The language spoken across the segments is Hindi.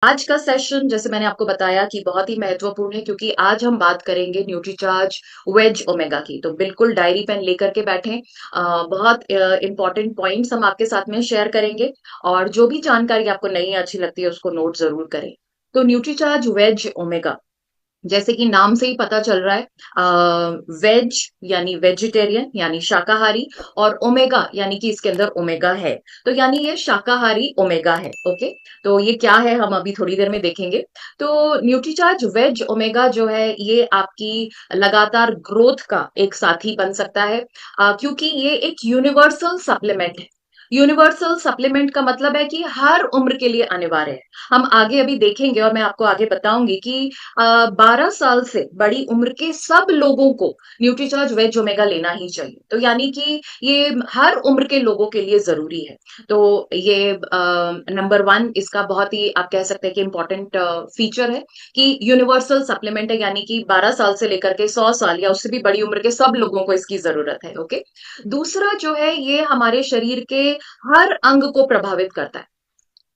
आज का सेशन जैसे मैंने आपको बताया कि बहुत ही महत्वपूर्ण है क्योंकि आज हम बात करेंगे न्यूट्रीचार्ज वेज ओमेगा की। तो बिल्कुल डायरी पेन लेकर के बैठें। बहुत इंपॉर्टेंट पॉइंट्स हम आपके साथ में शेयर करेंगे और जो भी जानकारी आपको नहीं अच्छी लगती है उसको नोट जरूर करें। तो न्यूट्रीचार्ज वेज ओमेगा जैसे कि नाम से ही पता चल रहा है, वेज यानी वेजिटेरियन यानी शाकाहारी और ओमेगा यानी कि इसके अंदर ओमेगा है। तो यानी ये शाकाहारी ओमेगा है। ओके, तो ये क्या है हम अभी थोड़ी देर में देखेंगे। तो न्यूट्रीचार्ज वेज ओमेगा जो है ये आपकी लगातार ग्रोथ का एक साथी बन सकता है, क्योंकि ये एक यूनिवर्सल सप्लीमेंट है। यूनिवर्सल सप्लीमेंट का मतलब है कि हर उम्र के लिए अनिवार्य है। हम आगे अभी देखेंगे और मैं आपको आगे बताऊंगी कि 12 साल से बड़ी उम्र के सब लोगों को न्यूट्रीचार्ज वेज ओमेगा लेना ही चाहिए। तो यानी कि ये हर उम्र के लोगों के लिए जरूरी है। तो ये नंबर वन इसका बहुत ही आप कह सकते हैं कि इम्पोर्टेंट फीचर है कि यूनिवर्सल सप्लीमेंट है, यानी कि 12 साल से लेकर के 100 साल या उससे भी बड़ी उम्र के सब लोगों को इसकी जरूरत है। ओके, दूसरा जो है ये हमारे शरीर के हर अंग को प्रभावित करता है।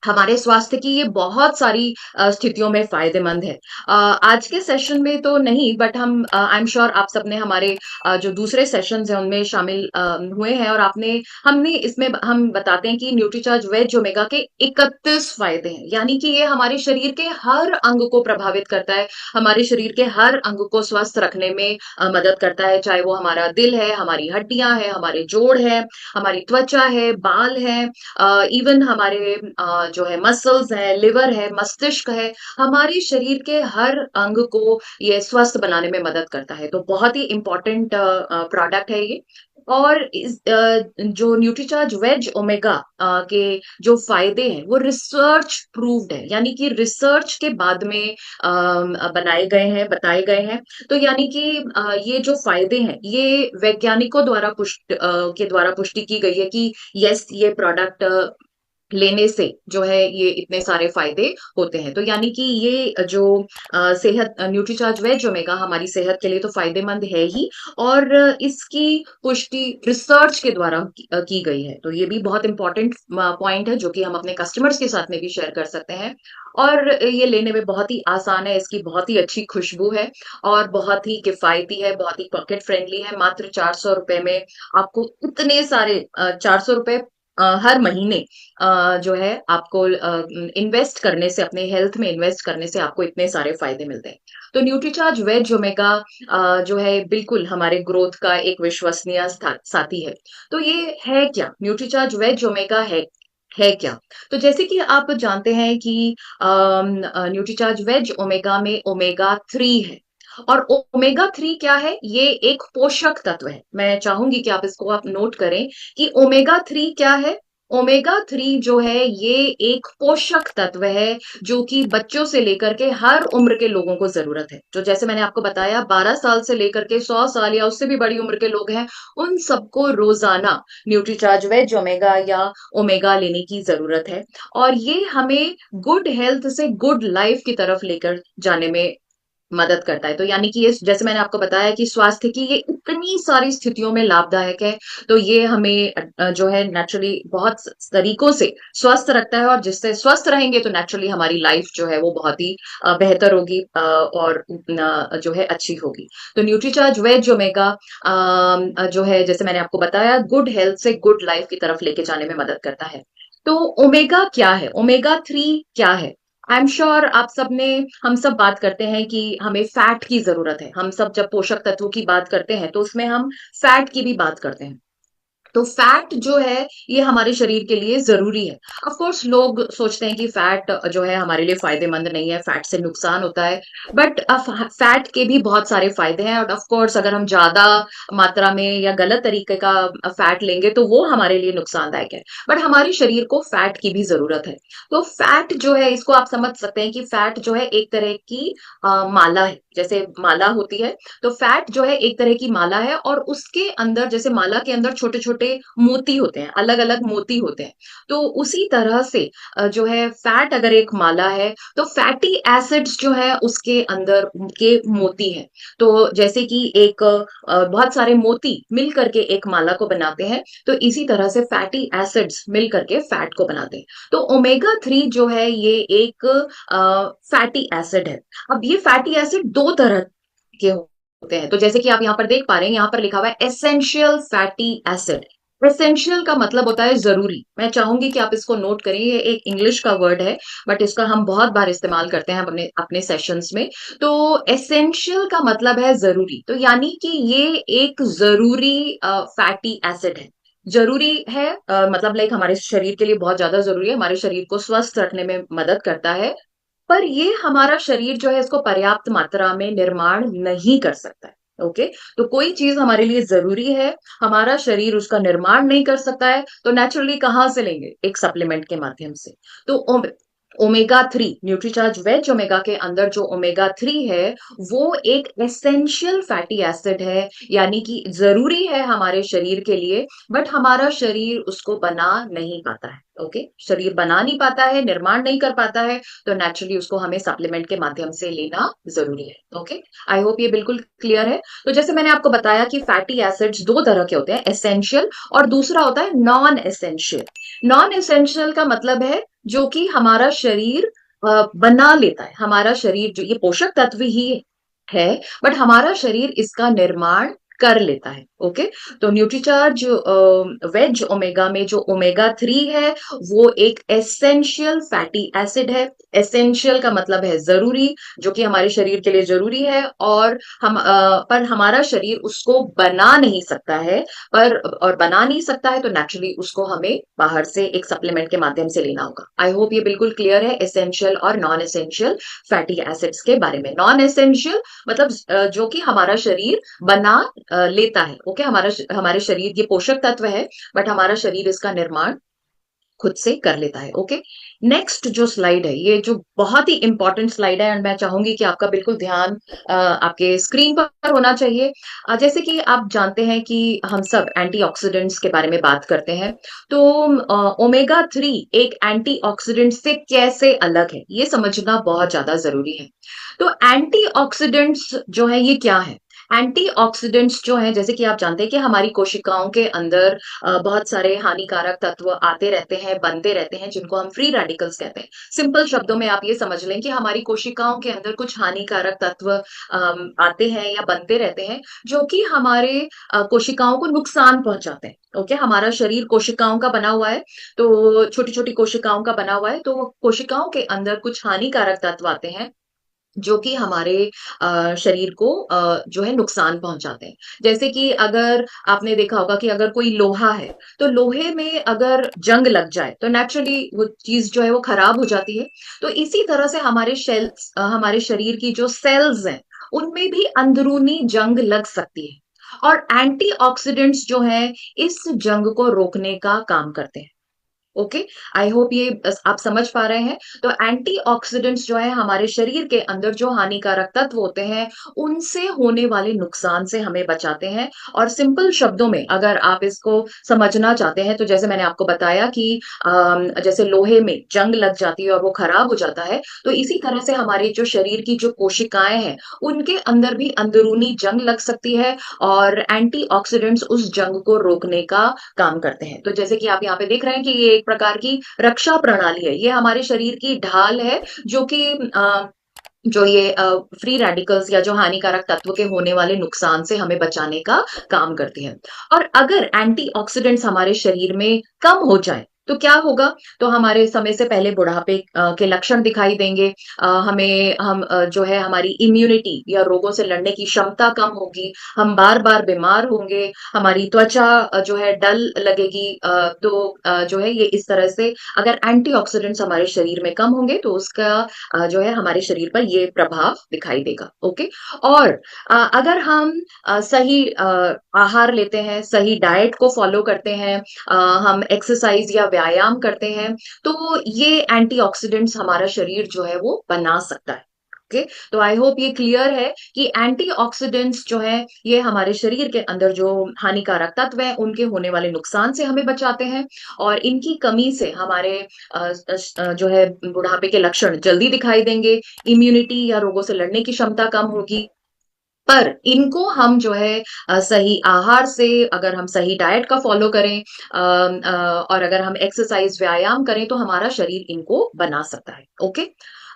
हमारे स्वास्थ्य की ये बहुत सारी स्थितियों में फायदेमंद है। आज के सेशन में तो नहीं, बट हम आई एम श्योर आप सबने हमारे जो दूसरे सेशंस हैं उनमें शामिल हुए हैं और आपने हमने इसमें हम बताते हैं कि न्यूट्रीचार्ज वेज ओमेगा के 31 फायदे हैं, यानी कि ये हमारे शरीर के हर अंग को प्रभावित करता है। हमारे शरीर के हर अंग को स्वस्थ रखने में मदद करता है, चाहे वो हमारा दिल है, हमारी हड्डियां हैं, हमारे जोड़ है, हमारी त्वचा है, बाल है, इवन हमारे जो है मसल्स है, लिवर है, मस्तिष्क है, हमारे शरीर के हर अंग को ये स्वस्थ बनाने में मदद करता है। तो बहुत ही इंपॉर्टेंट प्रोडक्ट है ये। और जो न्यूट्रीचार्ज वेज ओमेगा के जो फायदे हैं वो रिसर्च प्रूव्ड है, यानी कि रिसर्च के बाद में बनाए गए हैं, बताए गए हैं। तो यानी कि ये जो फायदे हैं ये वैज्ञानिकों द्वारा के द्वारा पुष्टि की गई है कि यस, ये प्रोडक्ट लेने से जो है ये इतने सारे फायदे होते हैं। तो यानी कि ये जो सेहत न्यूट्रीचार्ज वेज ओमेगा हमारी सेहत के लिए तो फायदेमंद है ही, और इसकी पुष्टि रिसर्च के द्वारा की गई है। तो ये भी बहुत इंपॉर्टेंट पॉइंट है जो कि हम अपने कस्टमर्स के साथ में भी शेयर कर सकते हैं। और ये लेने में बहुत ही आसान है, इसकी बहुत ही अच्छी खुशबू है और बहुत ही किफायती है, बहुत ही पॉकेट फ्रेंडली है। मात्र 400 रुपए में आपको इतने सारे 400 रुपए हर महीने जो है आपको इन्वेस्ट करने से, अपने हेल्थ में इन्वेस्ट करने से आपको इतने सारे फायदे मिलते हैं। तो न्यूट्रीचार्ज वेज ओमेगा जो है बिल्कुल हमारे ग्रोथ का एक विश्वसनीय साथी है। तो ये है क्या न्यूट्रीचार्ज वेज ओमेगा है क्या? तो जैसे कि आप जानते हैं कि न्यूट्रीचार्ज वेज ओमेगा में ओमेगा 3 है। और ओमेगा 3 क्या है? ये एक पोषक तत्व है। मैं चाहूंगी कि आप नोट करें कि ओमेगा 3 क्या है। ओमेगा 3 जो है ये एक पोषक तत्व है जो कि बच्चों से लेकर के हर उम्र के लोगों को जरूरत है। जो जैसे मैंने आपको बताया 12 साल से लेकर के 100 साल या उससे भी बड़ी उम्र के लोग हैं, उन सबको रोजाना न्यूट्रीचार्ज वेज ओमेगा या ओमेगा लेने की जरूरत है। और ये हमें गुड हेल्थ से गुड लाइफ की तरफ लेकर जाने में मदद करता है। तो यानी कि ये जैसे मैंने आपको बताया कि स्वास्थ्य की ये इतनी सारी स्थितियों में लाभदायक है। तो ये हमें जो है नेचुरली बहुत तरीकों से स्वस्थ रखता है, और जिससे स्वस्थ रहेंगे तो नेचुरली हमारी लाइफ जो है वो बहुत ही बेहतर होगी और जो है अच्छी होगी। तो न्यूट्रीचार्ज वेज ओमेगा जो है जैसे मैंने आपको बताया गुड हेल्थ से गुड लाइफ की तरफ लेके जाने में मदद करता है। तो ओमेगा क्या है, ओमेगा 3 क्या है? आई एम श्योर आप सब ने, हम सब बात करते हैं कि हमें फैट की जरूरत है। हम सब जब पोषक तत्वों की बात करते हैं तो उसमें हम फैट की भी बात करते हैं। तो फैट जो है ये हमारे शरीर के लिए जरूरी है। ऑफ कोर्स लोग सोचते हैं कि फैट जो है हमारे लिए फायदेमंद नहीं है, फैट से नुकसान होता है। बट फैट के भी बहुत सारे फायदे हैं, और ऑफ कोर्स अगर हम ज्यादा मात्रा में या गलत तरीके का फैट लेंगे तो वो हमारे लिए नुकसानदायक है। बट हमारे शरीर को फैट की भी जरूरत है। तो फैट जो है इसको आप समझ सकते हैं कि फैट जो है एक तरह की माला है, जैसे माला होती है। तो फैट जो है एक तरह की माला है, और उसके अंदर जैसे माला के अंदर छोटे छोटे छोटे मोती होते हैं, अलग-अलग मोती होते हैं। तो उसी तरह से जो है फैट अगर एक माला है, तो फैटी एसिड्स जो है उसके अंदर के मोती हैं। तो जैसे कि एक बहुत सारे मोती मिल करके एक माला को बनाते हैं, तो इसी तरह से फैटी एसिड्स मिल करके फैट को बनाते हैं। तो ओमेगा 3 जो है ये एक फैटी एसिड है। अब ये फैटी एसिड 2 तरह के होते हैं। तो जैसे कि आप यहाँ पर देख पा रहे हैं, यहाँ पर लिखा हुआ है एसेंशियल फैटी एसिड। एसेंशियल का मतलब होता है जरूरी। मैं चाहूंगी कि आप इसको नोट करें, ये एक इंग्लिश का वर्ड है, बट इसका हम बहुत बार इस्तेमाल करते हैं अपने अपने सेशंस में। तो एसेंशियल का मतलब है जरूरी, तो यानी कि ये एक जरूरी फैटी एसिड है। जरूरी है मतलब लाइक हमारे शरीर के लिए बहुत ज्यादा जरूरी है, हमारे शरीर को स्वस्थ रखने में मदद करता है। पर ये हमारा शरीर जो है इसको पर्याप्त मात्रा में निर्माण नहीं कर सकता है। ओके, तो कोई चीज हमारे लिए जरूरी है, हमारा शरीर उसका निर्माण नहीं कर सकता है, तो नेचुरली कहाँ से लेंगे? एक सप्लीमेंट के माध्यम से। तो ओमेगा 3 न्यूट्रीचार्ज वेज ओमेगा के अंदर जो ओमेगा 3 है वो एक एसेंशियल फैटी एसिड है, यानी कि जरूरी है हमारे शरीर के लिए, बट हमारा शरीर उसको बना नहीं पाता है। ओके, शरीर बना नहीं पाता है, निर्माण नहीं कर पाता है, तो नेचुरली उसको हमें सप्लीमेंट के माध्यम से लेना जरूरी है। ओके, आई होप ये बिल्कुल क्लियर है। तो जैसे मैंने आपको बताया कि फैटी एसिड्स 2 तरह के होते हैं, एसेंशियल और दूसरा होता है नॉन एसेंशियल। नॉन एसेंशियल का मतलब है जो कि हमारा शरीर बना लेता है, हमारा शरीर जो ये पोषक तत्व ही है, बट हमारा शरीर इसका निर्माण कर लेता है। ओके, तो न्यूट्रीचार्ज वेज ओमेगा में जो ओमेगा 3 है वो एक एसेंशियल फैटी एसिड है। एसेंशियल का मतलब है जरूरी, जो कि हमारे शरीर के लिए जरूरी है, और हम पर हमारा शरीर उसको बना नहीं सकता है। पर और बना नहीं सकता है तो नेचुरली उसको हमें बाहर से एक सप्लीमेंट के माध्यम से लेना होगा। आई होप ये बिल्कुल क्लियर है एसेंशियल और नॉन एसेंशियल फैटी एसिड्स के बारे में। नॉन एसेंशियल मतलब जो कि हमारा शरीर बना लेता है। ओके, हमारे शरीर ये पोषक तत्व है, बट हमारा शरीर इसका निर्माण खुद से कर लेता है। ओके, नेक्स्ट जो स्लाइड है ये जो बहुत ही इंपॉर्टेंट स्लाइड है, एंड मैं चाहूंगी कि आपका बिल्कुल ध्यान आपके स्क्रीन पर होना चाहिए। जैसे कि आप जानते हैं कि हम सब एंटीऑक्सीडेंट्स के बारे में बात करते हैं, तो ओमेगा 3 एक एंटीऑक्सीडेंट से कैसे अलग है ये समझना बहुत ज्यादा जरूरी है। तो एंटीऑक्सीडेंट्स जो है ये क्या है? एंटीऑक्सीडेंट्स जो है, जैसे कि आप जानते हैं कि हमारी कोशिकाओं के अंदर बहुत सारे हानिकारक तत्व आते रहते हैं, बनते रहते हैं, जिनको हम फ्री रेडिकल्स कहते हैं। सिंपल शब्दों में आप ये समझ लें कि हमारी कोशिकाओं के अंदर कुछ हानिकारक तत्व आते हैं या बनते रहते हैं, जो कि हमारे कोशिकाओं को नुकसान पहुंचाते हैं। ओके, हमारा शरीर कोशिकाओं का बना हुआ है, तो छोटी छोटी कोशिकाओं का बना हुआ है, तो वो कोशिकाओं के अंदर कुछ हानिकारक तत्व आते हैं जो कि हमारे शरीर को जो है नुकसान पहुंचाते हैं। जैसे कि अगर आपने देखा होगा कि अगर कोई लोहा है, तो लोहे में अगर जंग लग जाए तो नेचुरली वो चीज जो है वो खराब हो जाती है। तो इसी तरह से हमारे शरीर की जो सेल्स हैं उनमें भी अंदरूनी जंग लग सकती है, और एंटीऑक्सीडेंट्स जो है इस जंग को रोकने का काम करते हैं। ओके, आई होप ये आप समझ पा रहे हैं। तो एंटीऑक्सीडेंट्स जो है हमारे शरीर के अंदर जो हानिकारक तत्व होते हैं उनसे होने वाले नुकसान से हमें बचाते हैं। और सिंपल शब्दों में अगर आप इसको समझना चाहते हैं, तो जैसे मैंने आपको बताया कि जैसे लोहे में जंग लग जाती है और वो खराब हो जाता है, तो इसी तरह से हमारे जो शरीर की जो कोशिकाएं हैं उनके अंदर भी अंदरूनी जंग लग सकती है, और एंटीऑक्सीडेंट्स उस जंग को रोकने का काम करते हैं। तो जैसे कि आप यहाँ पे देख रहे हैं कि ये एक प्रकार की रक्षा प्रणाली है, ये हमारे शरीर की ढाल है, जो कि जो ये फ्री रेडिकल्स या जो हानिकारक तत्व के होने वाले नुकसान से हमें बचाने का काम करती है। और अगर एंटीऑक्सीडेंट्स हमारे शरीर में कम हो जाए तो क्या होगा? तो हमारे समय से पहले बुढ़ापे के लक्षण दिखाई देंगे। जो है हमारी इम्यूनिटी या रोगों से लड़ने की क्षमता कम होगी, हम बार बार बीमार होंगे, हमारी त्वचा जो है डल लगेगी। जो है ये इस तरह से अगर एंटीऑक्सीडेंट्स हमारे शरीर में कम होंगे तो उसका जो है हमारे शरीर पर ये प्रभाव दिखाई देगा। ओके, और अगर हम सही आहार लेते हैं, सही डाइट को फॉलो करते हैं, हम एक्सरसाइज या व्यायाम करते हैं, तो ये एंटीऑक्सीडेंट्स हमारा शरीर जो है वो बना सकता है। ओके, तो आई होप ये क्लियर है कि एंटीऑक्सीडेंट्स जो है ये हमारे शरीर के अंदर जो हानिकारक तत्व है उनके होने वाले नुकसान से हमें बचाते हैं, और इनकी कमी से हमारे जो है बुढ़ापे के लक्षण जल्दी दिखाई देंगे, इम्यूनिटी या रोगों से लड़ने की क्षमता कम होगी। पर इनको हम जो है सही आहार से, अगर हम सही डाइट का फॉलो करें, और अगर हम एक्सरसाइज व्यायाम करें तो हमारा शरीर इनको बना सकता है। ओके,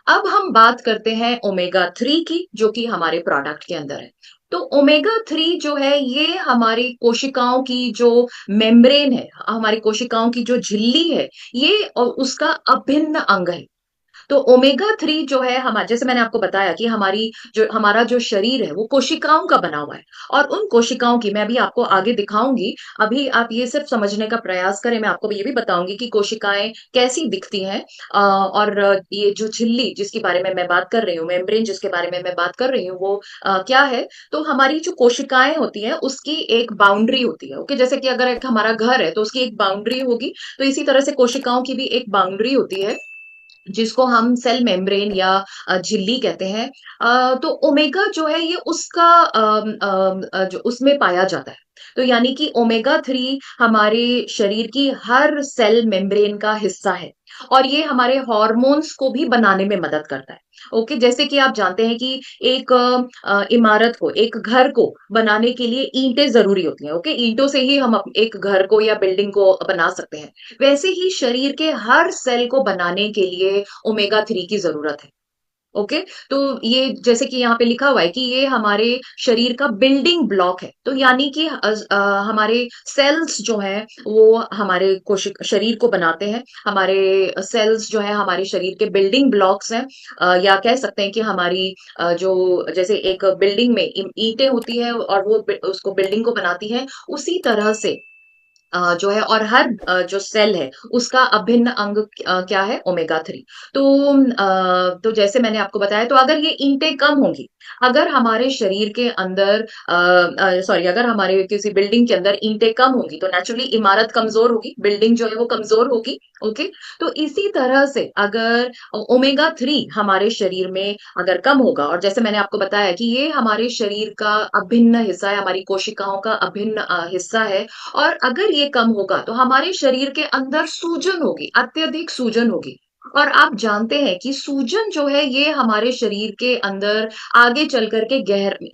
अब हम बात करते हैं ओमेगा 3 की, जो कि हमारे प्रोडक्ट के अंदर है। तो ओमेगा 3 जो है ये हमारी कोशिकाओं की जो मेम्ब्रेन है, हमारी कोशिकाओं की जो झिल्ली है, ये उसका अभिन्न अंग है। तो ओमेगा 3 जो है हम, जैसे मैंने आपको बताया कि हमारा जो शरीर है वो कोशिकाओं का बना हुआ है, और उन कोशिकाओं की मैं अभी आपको आगे दिखाऊंगी। अभी आप ये सिर्फ समझने का प्रयास करें, मैं आपको ये भी बताऊंगी कि कोशिकाएं कैसी दिखती हैं। और ये जो झिल्ली जिसके बारे में मैं बात कर रही हूँ, मेम्ब्रेन जिसके बारे में मैं बात कर रही हूँ, वो क्या है। तो हमारी जो कोशिकाएं होती हैं उसकी एक बाउंड्री होती है। ओके, जैसे कि अगर एक हमारा घर है तो उसकी एक बाउंड्री होगी, तो इसी तरह से कोशिकाओं की भी एक बाउंड्री होती है, जिसको हम सेल मेम्ब्रेन या झिल्ली कहते हैं। तो ओमेगा जो है ये उसका जो उसमें पाया जाता है। तो यानी कि ओमेगा 3 हमारे शरीर की हर सेल मेम्ब्रेन का हिस्सा है, और ये हमारे हॉर्मोन्स को भी बनाने में मदद करता है। ओके, जैसे कि आप जानते हैं कि एक इमारत को, एक घर को बनाने के लिए ईंटें जरूरी होती हैं। ओके, ईंटों से ही हम एक घर को या बिल्डिंग को बना सकते हैं। वैसे ही शरीर के हर सेल को बनाने के लिए ओमेगा 3 की जरूरत है। ओके, तो ये जैसे कि यहाँ पे लिखा हुआ है कि ये हमारे शरीर का बिल्डिंग ब्लॉक है। तो यानी कि हमारे सेल्स जो है वो हमारे कोशिक शरीर को बनाते हैं। हमारे सेल्स जो है हमारे शरीर के बिल्डिंग ब्लॉक्स हैं। या कह सकते हैं कि हमारी जो जैसे एक बिल्डिंग में ईंटें होती है और वो उसको बिल्डिंग को बनाती है, उसी तरह से जो है, और हर जो सेल है उसका अभिन्न अंग क्या है, ओमेगा 3। तो तो जैसे मैंने आपको बताया, तो अगर ये इनटेक कम होंगी, अगर हमारे शरीर के अंदर सॉरी, अगर हमारे किसी बिल्डिंग के अंदर इनटेक कम होगी तो नेचुरली इमारत कमजोर होगी, बिल्डिंग जो है वो कमजोर होगी। ओके, तो इसी तरह से अगर ओमेगा 3 हमारे शरीर में अगर कम होगा, और जैसे मैंने आपको बताया कि ये हमारे शरीर का अभिन्न हिस्सा है, हमारी कोशिकाओं का अभिन्न हिस्सा है, और अगर ये कम होगा तो हमारे शरीर के अंदर सूजन होगी, अत्यधिक सूजन होगी। और आप जानते हैं कि सूजन जो है ये हमारे शरीर के अंदर आगे चल करके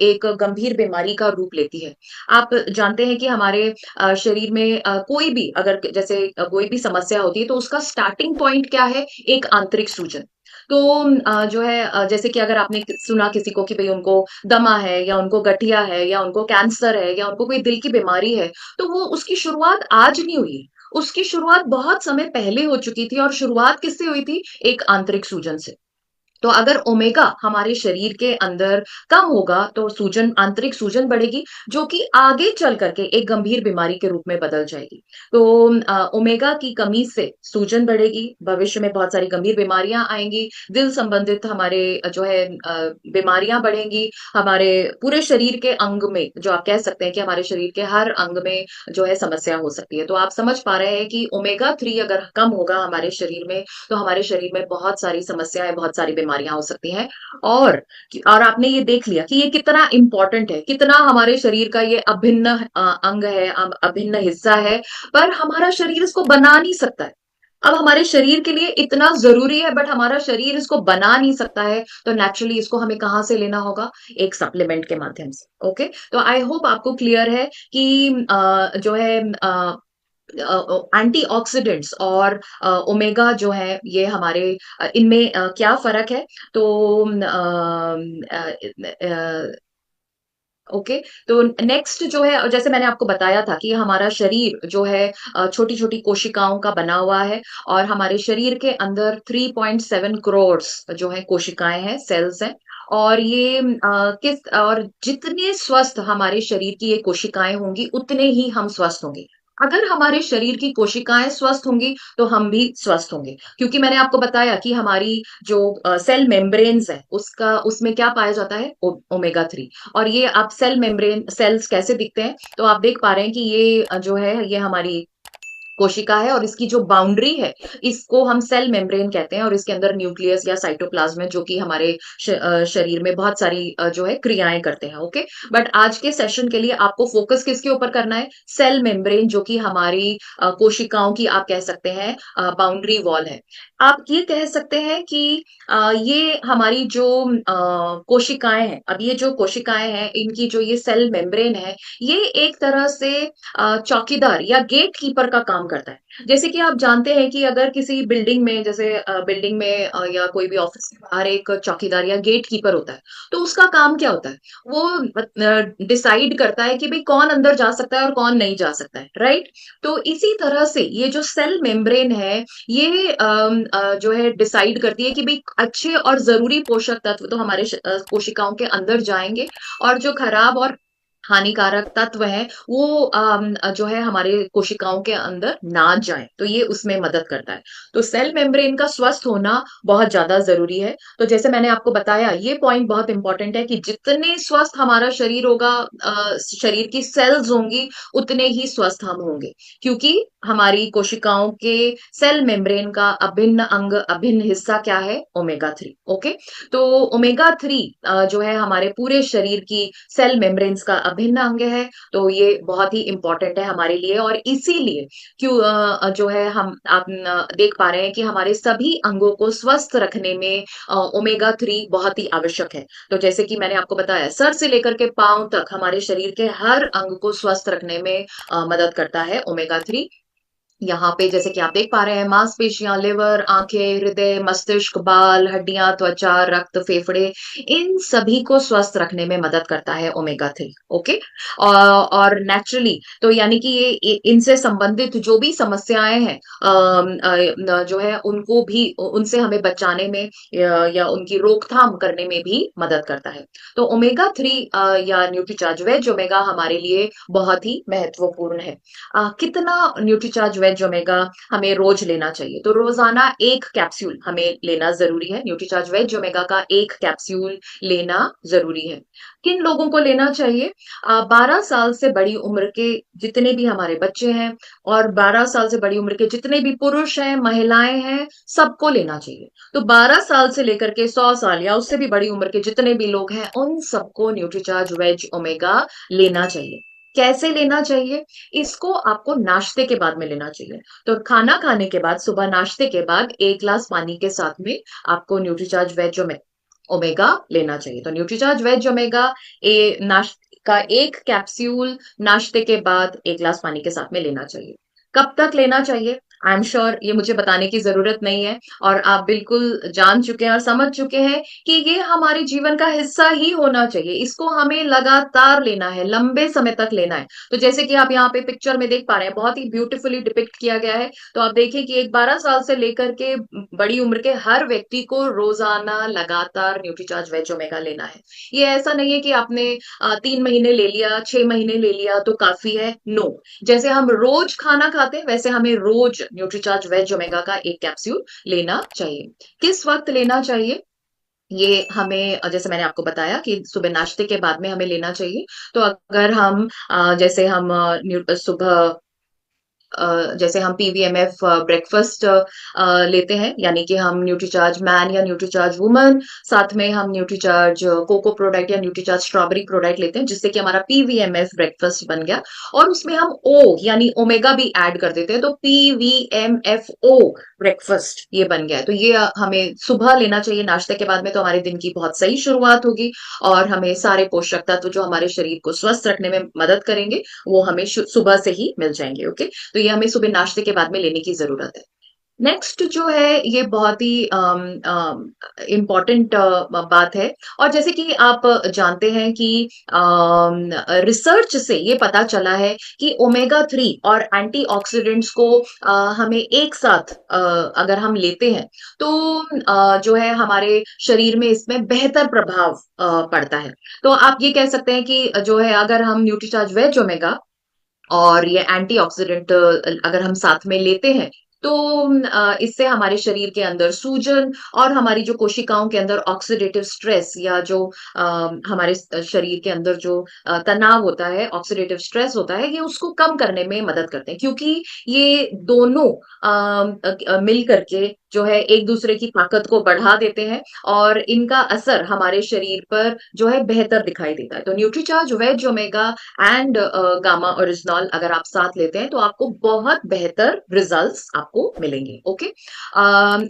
एक गंभीर बीमारी का रूप लेती है। आप जानते हैं कि हमारे शरीर में कोई भी, अगर जैसे कोई भी समस्या होती है तो उसका स्टार्टिंग पॉइंट क्या है, एक आंतरिक सूजन। तो जो है जैसे कि अगर आपने सुना किसी को कि भाई उनको दमा है, या उनको गठिया है, या उनको कैंसर है, या उनको कोई दिल की बीमारी है, तो वो उसकी शुरुआत आज नहीं हुई है। उसकी शुरुआत बहुत समय पहले हो चुकी थी, और शुरुआत किससे हुई थी, एक आंतरिक सूजन से। तो अगर ओमेगा हमारे शरीर के अंदर कम होगा तो सूजन, आंतरिक सूजन बढ़ेगी, जो कि आगे चल करके एक गंभीर बीमारी के रूप में बदल जाएगी। तो ओमेगा की कमी से सूजन बढ़ेगी, भविष्य में बहुत सारी गंभीर बीमारियां आएंगी, दिल संबंधित हमारे जो है बीमारियां बढ़ेंगी, हमारे पूरे शरीर के अंग में, जो आप कह सकते हैं कि हमारे शरीर के हर अंग में जो है समस्या हो सकती है। तो आप समझ पा रहे हैं कि ओमेगा 3 अगर कम होगा हमारे शरीर में, तो हमारे शरीर में बहुत सारी समस्याएं, बहुत सारी बीमारियां हो सकती हैं। और आपने ये देख लिया कि ये कितना इंपॉर्टेंट है, कितना हमारे शरीर का ये अभिन्न अंग है, अभिन्न हिस्सा है, पर हमारा शरीर इसको बना नहीं सकता है। अब हमारे शरीर के लिए इतना जरूरी है, बट हमारा शरीर इसको बना नहीं सकता है, तो नेचुरली इसको हमें कहाँ से लेना होगा, एक सप्लीमेंट के माध्यम से। ओके, तो आई होप आपको क्लियर है कि जो है एंटीऑक्सीडेंट्स और ओमेगा जो है ये हमारे इनमें क्या फर्क है। तो ओके, तो नेक्स्ट जो है, जैसे मैंने आपको बताया था कि हमारा शरीर जो है छोटी छोटी कोशिकाओं का बना हुआ है, और हमारे शरीर के अंदर 3.7 करोड़ जो है कोशिकाएं हैं, सेल्स हैं। और ये किस और जितने स्वस्थ हमारे शरीर की ये कोशिकाएं होंगी, उतने ही हम स्वस्थ होंगे। अगर हमारे शरीर की कोशिकाएं स्वस्थ होंगी तो हम भी स्वस्थ होंगे, क्योंकि मैंने आपको बताया कि हमारी जो सेल मेम्ब्रेन्स है उसका, उसमें क्या पाया जाता है, ओमेगा 3। और ये आप सेल मेम्ब्रेन सेल्स कैसे दिखते हैं, तो आप देख पा रहे हैं कि ये जो है ये हमारी कोशिका है और इसकी जो बाउंड्री है, इसको हम सेल मेम्ब्रेन कहते हैं और इसके अंदर न्यूक्लियस या साइटोप्लाज्म है जो कि हमारे शरीर में बहुत सारी जो है क्रियाएं करते हैं। ओके, बट आज के सेशन के लिए आपको फोकस किसके ऊपर करना है? सेल मेम्ब्रेन, जो कि हमारी कोशिकाओं की आप कह सकते हैं बाउंड्री वॉल है। आप ये कह सकते हैं कि ये हमारी जो कोशिकाएं हैं, अब ये जो कोशिकाएं हैं, इनकी जो ये सेल मेम्ब्रेन है, ये एक तरह से चौकीदार या गेट कीपर का काम करता है। जैसे कि आप जानते हैं कि अगर किसी बिल्डिंग में, जैसे बिल्डिंग में या कोई भी ऑफिस के बाहर एक चौकीदार या गेट कीपर होता है, तो उसका काम क्या होता है? वो डिसाइड करता है कि भाई कौन अंदर जा सकता है और कौन नहीं जा सकता है, राइट? तो इसी तरह से ये जो सेल मेम्ब्रेन है, ये जो है डिसाइड करती है कि भाई अच्छे और जरूरी पोषक तत्व तो हमारे कोशिकाओं के अंदर जाएंगे, और जो खराब और हानिकारक तत्व है वो जो है हमारे कोशिकाओं के अंदर ना जाए, तो ये उसमें मदद करता है। तो सेल मेम्ब्रेन का स्वस्थ होना बहुत ज्यादा जरूरी है। तो जैसे मैंने आपको बताया, ये पॉइंट बहुत इंपॉर्टेंट है कि जितने स्वस्थ हमारा शरीर होगा, शरीर की सेल्स होंगी, उतने ही स्वस्थ हम होंगे, क्योंकि हमारी कोशिकाओं के सेल मेम्ब्रेन का अभिन्न अंग, अभिन्न हिस्सा क्या है? ओमेगा 3। ओके, तो ओमेगा 3 जो है हमारे पूरे शरीर की सेल मेम्ब्रेन्स का अभिन्न अंग है। तो ये बहुत ही इंपॉर्टेंट है हमारे लिए, और इसीलिए क्यों जो है हम आप देख पा रहे हैं कि हमारे सभी अंगों को स्वस्थ रखने में ओमेगा 3 बहुत ही आवश्यक है। तो जैसे कि मैंने आपको बताया, सर से लेकर के पांव तक हमारे शरीर के हर अंग को स्वस्थ रखने में मदद करता है ओमेगा 3। यहाँ पे जैसे कि आप देख पा रहे हैं, मांसपेशियां, लिवर, आंखें, हृदय, मस्तिष्क, बाल, हड्डियां, त्वचा, रक्त, फेफड़े, इन सभी को स्वस्थ रखने में मदद करता है ओमेगा 3। ओके, और नेचुरली तो यानी कि ये इनसे संबंधित जो भी समस्याएं हैं जो है उनको भी, उनसे हमें बचाने में या उनकी रोकथाम करने में भी मदद करता है। तो ओमेगा 3 या न्यूट्रीचार्ज वेज ओमेगा हमारे लिए बहुत ही महत्वपूर्ण है। कितना न्यूट्रीचार्ज वेज ओमेगा हमें रोज लेना चाहिए? तो रोजाना एक कैप्सूल हमें लेना जरूरी है। न्यूट्रीचार्ज वेज ओमेगा का एक कैप्सूल लेना जरूरी है। किन लोगों को लेना चाहिए? 12 साल से बड़ी उम्र के जितने भी हमारे बच्चे हैं, और 12 साल से बड़ी उम्र के जितने भी पुरुष हैं, महिलाएं हैं, सबको लेना चाहिए। तो 12 साल से लेकर के 100 साल या उससे भी बड़ी उम्र के जितने भी लोग हैं, उन सबको न्यूट्रीचार्ज वेज ओमेगा लेना चाहिए। कैसे लेना चाहिए? इसको आपको नाश्ते के बाद में लेना चाहिए। तो खाना खाने के बाद, सुबह नाश्ते के बाद 1 गिलास पानी के साथ में आपको न्यूट्रीचार्ज वेज ओमेगा लेना चाहिए। तो न्यूट्रीचार्ज वेज ओमेगा ए नाश्ते का एक कैप्सूल नाश्ते के बाद 1 गिलास पानी के साथ में लेना चाहिए। कब तक लेना चाहिए? आई एम श्योर ये मुझे बताने की जरूरत नहीं है, और आप बिल्कुल जान चुके हैं और समझ चुके हैं कि ये हमारे जीवन का हिस्सा ही होना चाहिए। इसको हमें लगातार लेना है, लंबे समय तक लेना है। तो जैसे कि आप यहाँ पे पिक्चर में देख पा रहे हैं, बहुत ही ब्यूटीफुली डिपिक्ट किया गया है। तो आप देखिए कि एक 12 साल से लेकर के बड़ी उम्र के हर व्यक्ति को रोजाना लगातार न्यूट्रीचार्ज वेज ओमेगा लेना है। ये ऐसा नहीं है कि आपने 3 महीने ले लिया, 6 महीने ले लिया तो काफी है। नो, जैसे हम रोज खाना खाते हैं, वैसे हमें रोज न्यूट्रीचार्ज वेज ओमेगा का एक कैप्सूल लेना चाहिए। किस वक्त लेना चाहिए? ये हमें जैसे मैंने आपको बताया कि सुबह नाश्ते के बाद में हमें लेना चाहिए। तो अगर हम जैसे हम सुबह जैसे हम पीवीएमएफ ब्रेकफास्ट लेते हैं, यानी कि हम न्यूट्रीचार्ज मैन या न्यूट्रीचार्ज वुमन, साथ में हम न्यूट्रीचार्ज कोको प्रोडक्ट या न्यूट्रीचार्ज स्ट्रॉबेरी प्रोडक्ट लेते हैं, जिससे कि हमारा पीवीएमएफ ब्रेकफास्ट बन गया। और उसमें हम ओ यानी ओमेगा भी ऐड कर देते हैं, तो पीवीएमएफओ ब्रेकफास्ट ये बन गया है। तो ये हमें सुबह लेना चाहिए नाश्ते के बाद में, तो हमारे दिन की बहुत सही शुरुआत होगी, और हमें सारे पोषक तत्व जो हमारे शरीर को स्वस्थ रखने में मदद करेंगे, वो हमें सुबह से ही मिल जाएंगे। ओके, तो ये हमें सुबह नाश्ते के बाद में लेने की जरूरत है। नेक्स्ट जो है, ये बहुत ही इम्पॉर्टेंट बात है। और जैसे कि आप जानते हैं कि रिसर्च से ये पता चला है कि ओमेगा 3 और एंटीऑक्सीडेंट्स को हमें एक साथ अगर हम लेते हैं, तो जो है हमारे शरीर में इसमें बेहतर प्रभाव पड़ता है। तो आप ये कह सकते हैं कि जो है, अगर हम न्यूट्रीचार्ज वेज ओमेगा और ये एंटीऑक्सीडेंट अगर हम साथ में लेते हैं, तो इससे हमारे शरीर के अंदर सूजन और हमारी जो कोशिकाओं के अंदर ऑक्सीडेटिव स्ट्रेस या जो हमारे शरीर के अंदर जो तनाव होता है, ऑक्सीडेटिव स्ट्रेस होता है, ये उसको कम करने में मदद करते हैं, क्योंकि ये दोनों मिल करके जो है एक दूसरे की ताकत को बढ़ा देते हैं और इनका असर हमारे शरीर पर जो है बेहतर दिखाई देता है। तो Nutricharge veg omega and gamma original अगर आप साथ लेते हैं तो आपको बहुत बेहतर रिजल्ट्स आपको मिलेंगे। ओके,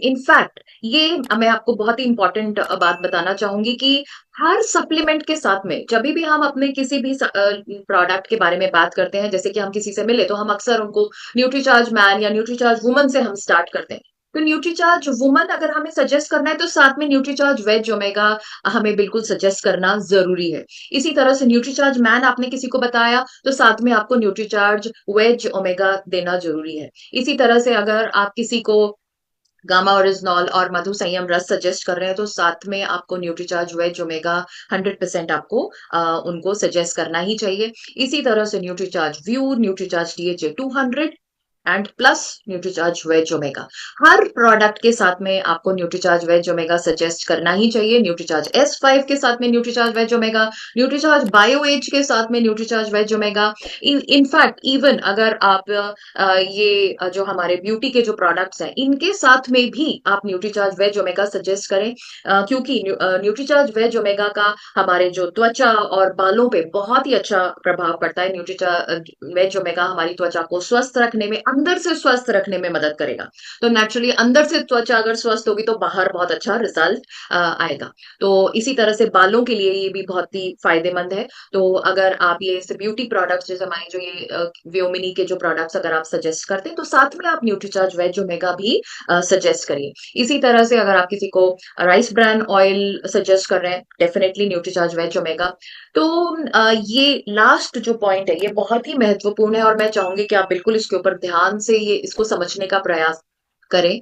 इनफैक्ट ये मैं आपको बहुत ही इंपॉर्टेंट बात बताना चाहूंगी कि हर सप्लीमेंट के साथ में जब भी हम अपने किसी भी प्रोडक्ट के बारे में बात करते हैं, जैसे कि हम किसी से मिले तो हम अक्सर उनको न्यूट्रीचार्ज मैन या न्यूट्रीचार्ज वुमन से हम स्टार्ट करते हैं। तो न्यूट्रीचार्ज वुमन अगर हमें सजेस्ट करना है तो साथ में न्यूट्रीचार्ज वेज ओमेगा हमें बिल्कुल सजेस्ट करना जरूरी है। इसी तरह से न्यूट्रीचार्ज मैन आपने किसी को बताया तो साथ में आपको न्यूट्रीचार्ज वेज ओमेगा देना जरूरी है। इसी तरह से अगर आप किसी को गामा ओरिजिनॉल और मधु संयम रस सजेस्ट कर रहे हैं तो साथ में आपको न्यूट्रीचार्ज वेज ओमेगा 100% आपको उनको सजेस्ट करना ही चाहिए। इसी तरह से Nutricharge view, Nutricharge DHA 200 and plus Nutricharge veg omega, हर प्रोडक्ट के साथ में आपको न्यूट्रीचार्ज वेज ओमेगा सजेस्ट करना ही चाहिए। न्यूट्रीचार्ज S5 के साथ में Nutricharge veg omega, Nutricharge bio age के साथ में Nutricharge veg omega. In fact even अगर आप ये जो हमारे ब्यूटी के जो प्रोडक्ट्स हैं इनके साथ में भी आप न्यूट्रीचार्ज वेज ओमेगा सजेस्ट करें, क्योंकि न्यूट्रीचार्ज वेज ओमेगा का हमारे जो त्वचा और बालों पे बहुत ही अच्छा प्रभाव पड़ता है। न्यूट्रीचार्ज वेज ओमेगा हमारी त्वचा को स्वस्थ रखने में, अंदर से स्वस्थ रखने में मदद करेगा। तो नेचुरली अंदर से त्वचा अगर स्वस्थ होगी तो बाहर बहुत अच्छा रिजल्ट आएगा। तो इसी तरह से बालों के लिए ये भी बहुत ही फायदेमंद है। तो अगर आप ये ब्यूटी प्रोडक्ट्स जैसे हमारे जो ये व्योमिनी के जो प्रोडक्ट्स अगर आप सजेस्ट करते हैं तो साथ में आप न्यूट्रीचार्ज वेज ओमेगा भी सजेस्ट करिए। इसी तरह से अगर आप किसी को राइस ब्रान ऑयल सजेस्ट कर रहे हैं, डेफिनेटली न्यूट्रीचार्ज वेज ओमेगा। तो ये लास्ट जो पॉइंट है ये बहुत ही महत्वपूर्ण है और मैं चाहूंगी कि आप बिल्कुल इसके ऊपर ध्यान से ये इसको समझने का प्रयास करें।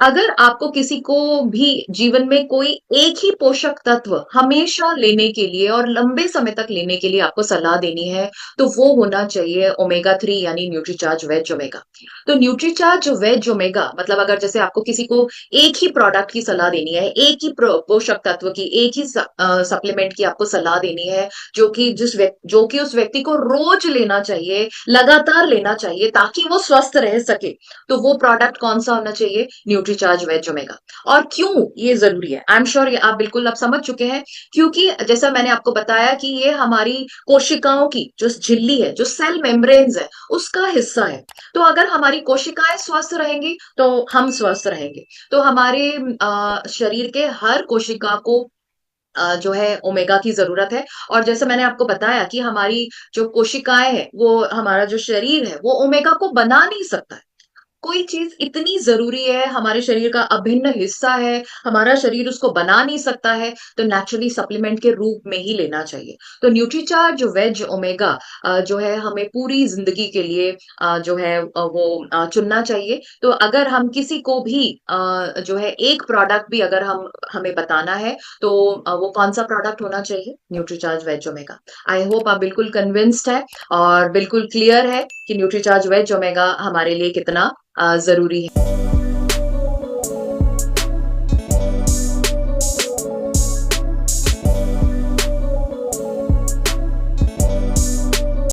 अगर आपको किसी को भी जीवन में कोई एक ही पोषक तत्व हमेशा लेने के लिए और लंबे समय तक लेने के लिए आपको सलाह देनी है तो वो होना चाहिए ओमेगा 3 यानी न्यूट्रीचार्ज वेज ओमेगा। तो न्यूट्रीचार्ज वेज ओमेगा मतलब अगर जैसे आपको किसी को एक ही प्रोडक्ट की सलाह देनी है, एक ही पोषक तत्व की, एक ही सप्लीमेंट की आपको सलाह देनी है जो कि उस व्यक्ति को रोज लेना चाहिए, लगातार लेना चाहिए ताकि वो स्वस्थ रह सके, तो वो प्रोडक्ट कौन सा होना चाहिए? Nutricharge veg omega. और क्यों ये जरूरी है? आई एम श्योर ये आप बिल्कुल अब समझ चुके हैं, क्योंकि जैसा मैंने आपको बताया कि ये हमारी कोशिकाओं की जो झिल्ली है, जो सेल मेम्ब्रेन्स है, उसका हिस्सा है। तो अगर हमारी कोशिकाएं स्वस्थ रहेंगी तो हम स्वस्थ रहेंगे। तो हमारे शरीर के हर कोशिका को जो है ओमेगा की जरूरत है। और जैसे मैंने आपको बताया कि हमारी जो कोशिकाएं है, वो हमारा जो शरीर है वो ओमेगा को बना नहीं सकता है। कोई चीज इतनी जरूरी है, हमारे शरीर का अभिन्न हिस्सा है, हमारा शरीर उसको बना नहीं सकता है, तो नेचुरली सप्लीमेंट के रूप में ही लेना चाहिए। तो न्यूट्रीचार्ज वेज ओमेगा जो है हमें पूरी जिंदगी के लिए जो है वो चुनना चाहिए। तो अगर हम किसी को भी जो है एक प्रोडक्ट भी अगर हमें बताना है तो वो कौन सा प्रोडक्ट होना चाहिए? Nutricharge veg omega. I hope आप बिल्कुल कन्विंस्ड है और बिल्कुल क्लियर है कि न्यूट्रीचार्ज वेज ओमेगा हमारे लिए कितना जरूरी है।